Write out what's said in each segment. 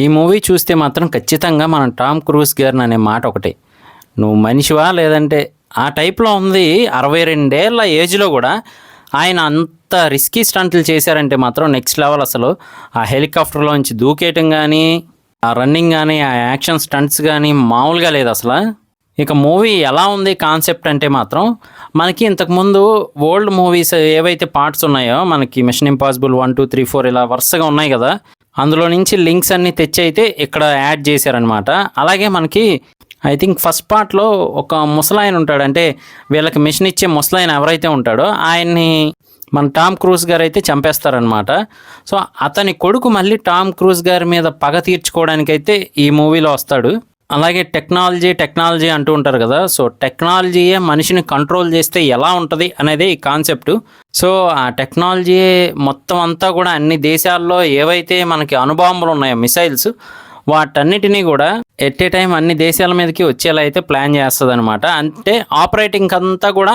ఈ మూవీ చూస్తే మాత్రం ఖచ్చితంగా మనం టామ్ క్రూజ్ గారిని అనే మాట ఒకటే, నువ్వు మనిషివా లేదంటే ఆ టైప్లో ఉంది. 62 ఏళ్ల ఏజ్లో కూడా ఆయన అంత రిస్కీ స్టంట్లు చేశారంటే మాత్రం నెక్స్ట్ లెవెల్. అసలు ఆ హెలికాప్టర్లోంచి దూకేయటం కానీ, ఆ రన్నింగ్ కానీ, ఆ యాక్షన్ స్టంట్స్ కానీ మామూలుగా లేదు అసలు. ఇక మూవీ ఎలా ఉంది కాన్సెప్ట్ అంటే మాత్రం మనకి ఇంతకుముందు ఓల్డ్ మూవీస్ ఏవైతే పార్ట్స్ ఉన్నాయో మనకి మిషన్ ఇంపాసిబుల్ 1, 2, 3, 4 ఇలా వరుసగా ఉన్నాయి కదా, అందులో నుంచి లింక్స్ అన్నీ తెచ్చి అయితే ఇక్కడ యాడ్ చేశారనమాట. అలాగే మనకి ఐ థింక్ ఫస్ట్ పార్ట్లో ఒక ముసలాయన ఉంటాడు, అంటే వీళ్ళకి మిషన్ ఇచ్చే ముసలాయన ఎవరైతే ఉంటాడో ఆయన్ని మన టామ్ క్రూజ్ గారు అయితే చంపేస్తారనమాట. సో అతని కొడుకు మళ్ళీ టామ్ క్రూజ్ గారి మీద పగ తీర్చుకోవడానికైతే ఈ మూవీలో వస్తాడు. అలాగే టెక్నాలజీ అంటూ ఉంటారు కదా, సో టెక్నాలజీయే మనిషిని కంట్రోల్ చేస్తే ఎలా ఉంటుంది అనేది ఈ కాన్సెప్ట్. సో ఆ టెక్నాలజీయే మొత్తం అంతా కూడా అన్ని దేశాల్లో ఏవైతే మనకి అణుబాంబులు ఉన్నాయో మిసైల్స్, వాటన్నిటినీ కూడా ఎట్ ఏ టైం అన్ని దేశాల మీదకి వచ్చేలా అయితే ప్లాన్ చేస్తుంది అనమాట. అంటే ఆపరేటింగ్ అంతా కూడా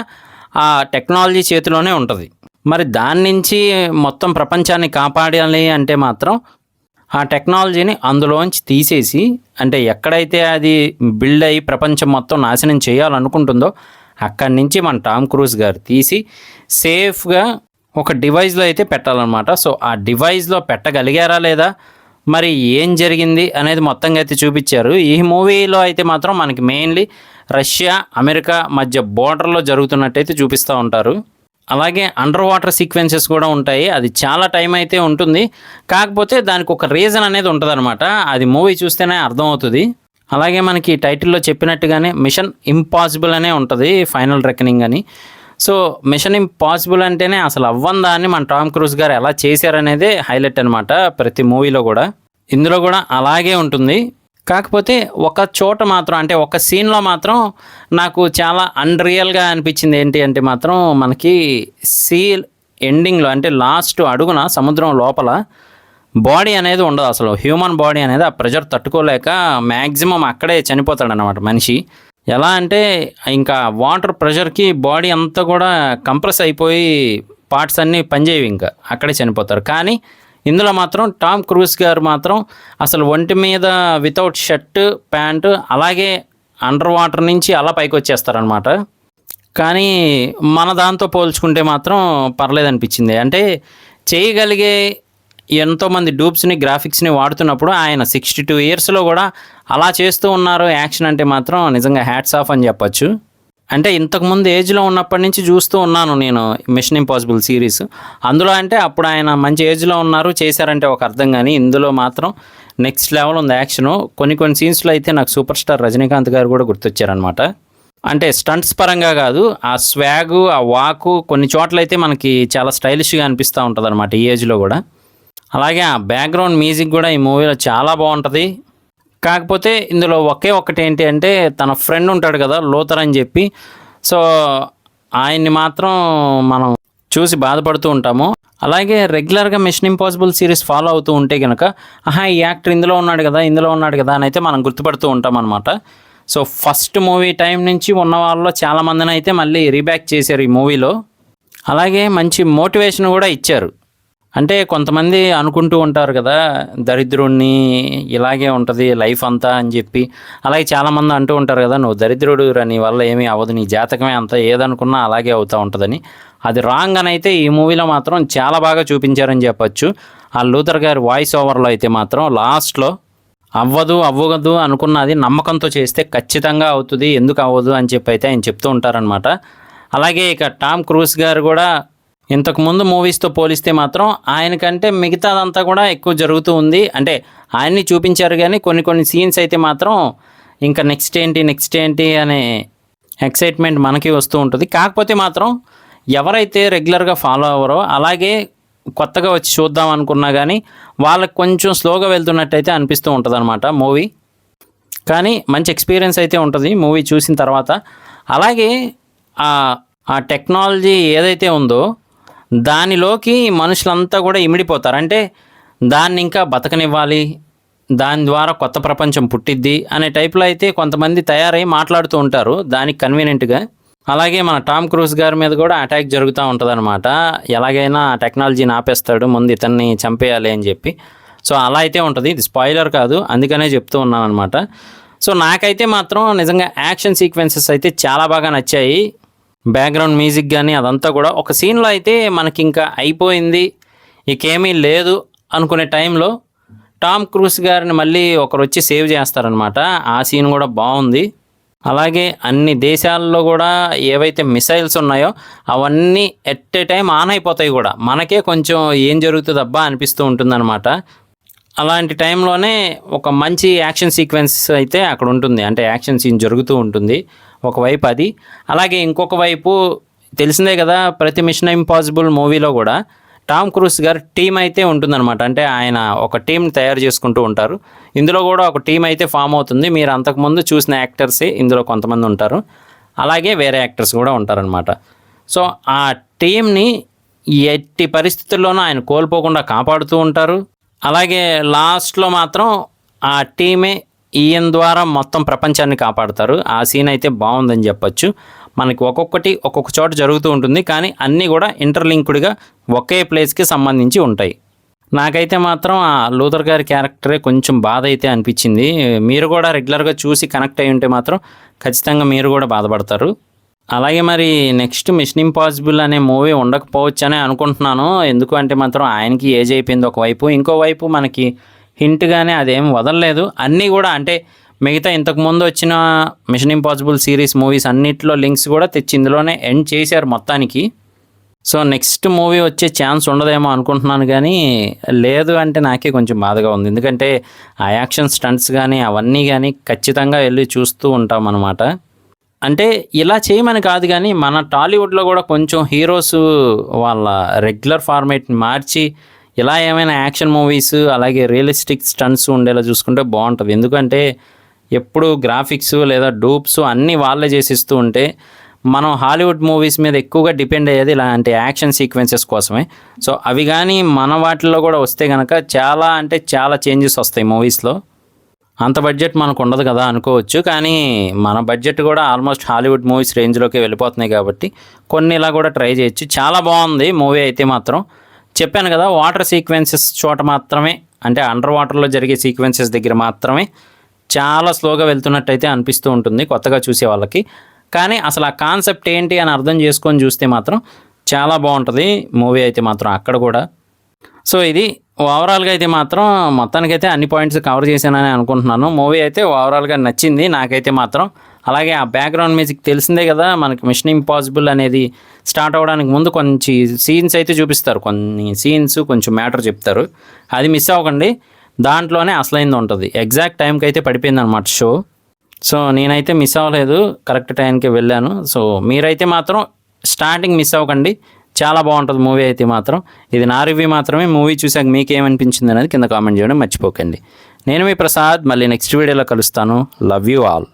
ఆ టెక్నాలజీ చేతిలోనే ఉంటుంది. మరి దాని నుంచి మొత్తం ప్రపంచాన్ని కాపాడాలి అంటే మాత్రం ఆ టెక్నాలజీని అందులోంచి తీసేసి, అంటే ఎక్కడైతే అది బిల్డ్ అయ్యి ప్రపంచం మొత్తం నాశనం చేయాలనుకుంటుందో అక్కడి నుంచి మన టామ్ క్రూజ్ గారు తీసి సేఫ్గా ఒక డివైస్లో అయితే పెట్టాలన్నమాట. సో ఆ డివైస్లో పెట్టగలిగారా లేదా, మరి ఏం జరిగింది అనేది మొత్తంగా అయితే చూపించారు. ఈ మూవీలో అయితే మాత్రం మనకి మెయిన్లీ రష్యా అమెరికా మధ్య బోర్డర్లో జరుగుతున్నట్టయితే చూపిస్తూ ఉంటారు. అలాగే అండర్ వాటర్ సీక్వెన్సెస్ కూడా ఉంటాయి. అది చాలా టైం అయితే ఉంటుంది, కాకపోతే దానికి ఒక రీజన్ అనేది ఉంటుంది అనమాట. అది మూవీ చూస్తేనే అర్థమవుతుంది. అలాగే మనకి టైటిల్లో చెప్పినట్టుగానే మిషన్ ఇంపాసిబుల్ అనే ఉంటుంది, ఫైనల్ రెకనింగ్ అని. సో మిషన్ ఇంపాసిబుల్ అంటేనే అసలు అవ్వని దాన్ని మన టామ్ క్రూజ్ గారు ఎలా చేశారనేదే హైలైట్ అనమాట ప్రతి మూవీలో కూడా. ఇందులో కూడా అలాగే ఉంటుంది. కాకపోతే ఒక చోట మాత్రం, అంటే ఒక సీన్లో మాత్రం నాకు చాలా అన్రియల్గా అనిపించింది. ఏంటి అంటే మాత్రం మనకి సీ ఎండింగ్లో, అంటే లాస్ట్ అడుగున సముద్రం లోపల బాడీ అనేది ఉండదు అసలు. హ్యూమన్ బాడీ అనేది ఆ ప్రెషర్ తట్టుకోలేక మ్యాక్సిమం అక్కడే చనిపోతాడు అన్నమాట మనిషి. ఎలా అంటే ఇంకా వాటర్ ప్రెషర్కి బాడీ అంతా కూడా కంప్రెస్ అయిపోయి పార్ట్స్ అన్నీ పనిచేయవి, ఇంకా అక్కడే చనిపోతారు. కానీ ఇందులో మాత్రం టామ్ క్రూజ్ గారు మాత్రం అసలు ఒంటి మీద వితౌట్ షర్ట్ ప్యాంటు, అలాగే అండర్ వాటర్ నుంచి అలా పైకి వచ్చేస్తారనమాట. కానీ మన దాంతో పోల్చుకుంటే మాత్రం పర్లేదనిపించింది. అంటే చేయగలిగే ఎంతోమంది డూప్స్ని గ్రాఫిక్స్ని వాడుతున్నప్పుడు ఆయన 62 ఇయర్స్లో కూడా అలా చేస్తూ ఉన్నారు యాక్షన్ అంటే మాత్రం నిజంగా హ్యాట్స్ ఆఫ్ అని చెప్పచ్చు. అంటే ఇంతకుముందు ఏజ్లో ఉన్నప్పటి నుంచి చూస్తూ ఉన్నాను నేను మిషన్ ఇంపాసిబుల్ సిరీస్. అందులో అంటే అప్పుడు ఆయన మంచి ఏజ్లో ఉన్నారు, చేశారంటే ఒక అర్థం. కానీ ఇందులో మాత్రం నెక్స్ట్ లెవెల్ ఉంది యాక్షను. కొన్ని సీన్స్లో అయితే నాకు సూపర్ స్టార్ రజనీకాంత్ గారు కూడా గుర్తొచ్చారనమాట. అంటే స్టంట్స్ పరంగా కాదు, ఆ స్వాగు, ఆ వాకు కొన్ని చోట్లయితే మనకి చాలా స్టైలిష్గా అనిపిస్తూ ఉంటుంది అనమాట ఈ ఏజ్లో కూడా. అలాగే ఆ బ్యాక్గ్రౌండ్ మ్యూజిక్ కూడా ఈ మూవీలో చాలా బాగుంటుంది. కాకపోతే ఇందులో ఒకటి ఏంటి అంటే తన ఫ్రెండ్ ఉంటాడు కదా లోథర్ అని చెప్పి, సో ఆయన్ని మాత్రం మనం చూసి బాధపడుతూ ఉంటాము. అలాగే రెగ్యులర్గా మిషన్ ఇంపాసిబుల్ సిరీస్ ఫాలో అవుతూ ఉంటే కనుక ఈ యాక్టర్ ఇందులో ఉన్నాడు కదా అని అయితే మనం గుర్తుపడుతూ ఉంటాం అనమాట. సో ఫస్ట్ మూవీ టైం నుంచి ఉన్న వాళ్ళలో చాలామందిని అయితే మళ్ళీ రీబ్యాక్ చేశారు ఈ మూవీలో. అలాగే మంచి మోటివేషన్ కూడా ఇచ్చారు. అంటే కొంతమంది అనుకుంటూ ఉంటారు కదా, దరిద్రుడిని ఇలాగే ఉంటుంది లైఫ్ అంతా అని చెప్పి. అలాగే చాలామంది అంటూ ఉంటారు కదా, నువ్వు దరిద్రుడు నీ వల్ల ఏమీ అవ్వదు, నీ జాతకమే అంతా, ఏదనుకున్నా అలాగే అవుతూ ఉంటుందని. అది రాంగ్ అని అయితే ఈ మూవీలో మాత్రం చాలా బాగా చూపించారని చెప్పచ్చు. ఆ లూథర్ గారి వాయిస్ ఓవర్లో అయితే మాత్రం లాస్ట్లో అవ్వదు అనుకున్నది నమ్మకంతో చేస్తే ఖచ్చితంగా అవుతుంది, ఎందుకు అవ్వదు అని చెప్పి అయితే ఆయన చెప్తూ ఉంటారనమాట. అలాగే ఇక టామ్ క్రూజ్ గారు కూడా ఇంతకుముందు మూవీస్తో పోలిస్తే మాత్రం ఆయనకంటే మిగతాదంతా కూడా ఎక్కువ జరుగుతూ ఉంది. అంటే ఆయన్ని చూపించారు కానీ కొన్ని సీన్స్ అయితే మాత్రం ఇంకా నెక్స్ట్ ఏంటి అనే ఎక్సైట్మెంట్ మనకి వస్తూ ఉంటుంది. కాకపోతే మాత్రం ఎవరైతే రెగ్యులర్గా ఫాలో అవ్వరో, అలాగే కొత్తగా వచ్చి చూద్దాం అనుకున్నా కానీ వాళ్ళకి కొంచెం స్లోగా వెళ్తున్నట్టయితే అనిపిస్తూ ఉంటుంది అనమాట మూవీ. కానీ మంచి ఎక్స్పీరియన్స్ అయితే ఉంటుంది మూవీ చూసిన తర్వాత. అలాగే ఆ టెక్నాలజీ ఏదైతే ఉందో దానిలోకి మనుషులంతా కూడా ఇమిడిపోతారు. అంటే దాన్ని ఇంకా బతకనివ్వాలి, దాని ద్వారా కొత్త ప్రపంచం పుట్టిద్ది అనే టైప్లో అయితే కొంతమంది తయారై మాట్లాడుతూ ఉంటారు దానికి కన్వీనియంట్గా. అలాగే మన టామ్ క్రూజ్ గారి మీద కూడా అటాక్ జరుగుతూ ఉంటుంది అనమాట. ఎలాగైనా టెక్నాలజీని ఆపేస్తాడు, ముందు ఇతన్ని చంపేయాలి అని చెప్పి. సో అలా అయితే ఉంటుంది, ఇది స్పాయిలర్ కాదు, అందుకనే చెప్తూ ఉన్నాను అనమాట. సో నాకైతే మాత్రం నిజంగా యాక్షన్ సీక్వెన్సెస్ అయితే చాలా బాగా నచ్చాయి. బ్యాక్గ్రౌండ్ మ్యూజిక్ కానీ అదంతా కూడా ఒక సీన్లో అయితే మనకి ఇంకా అయిపోయింది, ఇకేమీ లేదు అనుకునే టైంలో టామ్ క్రూజ్ గారిని మళ్ళీ ఒకరు వచ్చి సేవ్ చేస్తారనమాట. ఆ సీన్ కూడా బాగుంది. అలాగే అన్ని దేశాల్లో కూడా ఏవైతే మిసైల్స్ ఉన్నాయో అవన్నీ ఎట్ ఏ టైం ఆన్ అయిపోతాయి కూడా. మనకే కొంచెం ఏం జరుగుతుంది అబ్బా అనిపిస్తూ ఉంటుందన్నమాట. అలాంటి టైంలోనే ఒక మంచి యాక్షన్ సీక్వెన్స్ అయితే అక్కడ ఉంటుంది, అంటే యాక్షన్ సీన్ జరుగుతూ ఉంటుంది ఒకవైపు అది. అలాగే ఇంకొక వైపు తెలిసిందే కదా, ప్రతి మిషన్ ఇంపాసిబుల్ మూవీలో కూడా టామ్ క్రూజ్ గారు టీం అయితే ఉంటుందన్నమాట. అంటే ఆయన ఒక టీంని తయారు చేసుకుంటూ ఉంటారు. ఇందులో కూడా ఒక టీం అయితే ఫామ్ అవుతుంది. మీరు అంతకుముందు చూసిన యాక్టర్సే ఇందులో కొంతమంది ఉంటారు, అలాగే వేరే యాక్టర్స్ కూడా ఉంటారనమాట. సో ఆ టీంని ఎట్టి పరిస్థితుల్లోనూ ఆయన కోల్పోకుండా కాపాడుతూ ఉంటారు. అలాగే లాస్ట్లో మాత్రం ఆ టీమే ఈయన ద్వారా మొత్తం ప్రపంచాన్ని కాపాడుతారు. ఆ సీన్ అయితే బాగుందని చెప్పొచ్చు. మనకి ఒక్కొక్కటి ఒక్కొక్క చోట జరుగుతూ ఉంటుంది, కానీ అన్నీ కూడా ఇంటర్లింక్డ్గా ఒకే ప్లేస్కి సంబంధించి ఉంటాయి. నాకైతే మాత్రం ఆ లూథర్ గారి క్యారెక్టరే కొంచెం బాధ అయితే అనిపించింది. మీరు కూడా రెగ్యులర్గా చూసి కనెక్ట్ అయి ఉంటే మాత్రం ఖచ్చితంగా మీరు కూడా బాధపడతారు. అలాగే మరి నెక్స్ట్ మిషన్ ఇంపాసిబుల్ అనే మూవీ ఉండకపోవచ్చు అని అనుకుంటున్నాను. ఎందుకు అంటే మాత్రం ఆయనకి ఏజ్ అయిపోయింది ఒకవైపు, ఇంకోవైపు మనకి హింట్గానే అదేం వదలలేదు. అన్నీ కూడా అంటే మిగతా ఇంతకుముందు వచ్చిన మిషన్ ఇంపాసిబుల్ సిరీస్ మూవీస్ అన్నిట్లో లింక్స్ కూడా తెచ్చి ఇందులోనే ఎండ్ చేశారు మొత్తానికి. సో నెక్స్ట్ మూవీ వచ్చే ఛాన్స్ ఉండదేమో అనుకుంటున్నాను, కానీ లేదు అంటే నాకే కొంచెం బాధగా ఉంది. ఎందుకంటే ఆ యాక్షన్ స్టంట్స్ కానీ అవన్నీ కానీ ఖచ్చితంగా వెళ్ళి చూస్తూ ఉంటాం అన్నమాట. అంటే ఇలా చేయమని కాదు, కానీ మన టాలీవుడ్లో కూడా కొంచెం హీరోస్ వాళ్ళ రెగ్యులర్ ఫార్మేట్ని మార్చి ఇలా ఏమైనా యాక్షన్ మూవీస్ అలాగే రియలిస్టిక్ స్టంట్స్ ఉండేలా చూసుకుంటే బాగుంటుంది. ఎందుకంటే ఎప్పుడు గ్రాఫిక్స్ లేదా డూప్స్ అన్నీ వాళ్ళే చేసిస్తూ ఉంటే మనం హాలీవుడ్ మూవీస్ మీద ఎక్కువగా డిపెండ్ అయ్యేది ఇలాంటి యాక్షన్ సీక్వెన్సెస్ కోసమే. సో అవి కానీ మన వాటిల్లో కూడా వస్తే కనుక చాలా అంటే చాలా చేంజెస్ వస్తాయి మూవీస్లో. అంత బడ్జెట్ మనకు ఉండదు కదా అనుకోవచ్చు, కానీ మన బడ్జెట్ కూడా ఆల్మోస్ట్ హాలీవుడ్ మూవీస్ రేంజ్లోకి వెళ్ళిపోతున్నాయి కాబట్టి కొన్ని ఇలా కూడా ట్రై చేయొచ్చు. చాలా బాగుంది మూవీ అయితే మాత్రం. చెప్పాను కదా, వాటర్ సీక్వెన్సెస్ చోట మాత్రమే, అంటే అండర్ వాటర్లో జరిగే సీక్వెన్సెస్ దగ్గర మాత్రమే చాలా స్లోగా వెళ్తున్నట్టయితే అనిపిస్తూ ఉంటుంది కొత్తగా చూసే వాళ్ళకి. కానీ అసలు ఆ కాన్సెప్ట్ ఏంటి అని అర్థం చేసుకొని చూస్తే మాత్రం చాలా బాగుంటుంది మూవీ అయితే మాత్రం అక్కడ కూడా. సో ఇది ఓవరాల్గా అయితే మాత్రం మొత్తానికైతే అన్ని పాయింట్స్ కవర్ చేశానని అనుకుంటున్నాను. మూవీ అయితే ఓవరాల్గా నచ్చింది నాకైతే మాత్రం. అలాగే ఆ బ్యాక్గ్రౌండ్ మ్యూజిక్ తెలిసిందే కదా, మనకి మిషన్ ఇంపాసిబుల్ అనేది స్టార్ట్ అవ్వడానికి ముందు కొంచెం సీన్స్ అయితే చూపిస్తారు, కొన్ని సీన్స్ కొంచెం మ్యాటర్ చెప్తారు, అది మిస్ అవ్వకండి. దాంట్లోనే అసలైంది ఉంటుంది. ఎగ్జాక్ట్ టైంకి అయితే పడిపోయింది అనమాట షో. సో నేనైతే మిస్ అవ్వలేదు, కరెక్ట్ టైంకి వెళ్ళాను. సో మీరైతే మాత్రం స్టార్టింగ్ మిస్ అవ్వకండి, చాలా బాగుంటుంది మూవీ అయితే మాత్రం. ఇది నా రివ్యూ మాత్రమే. మూవీ చూసాక మీకు ఏమనిపించింది అనేది కింద కామెంట్ చేయడం మర్చిపోకండి. నేను మీ ప్రసాద్, మళ్ళీ నెక్స్ట్ వీడియోలో కలుస్తాను. Love you all.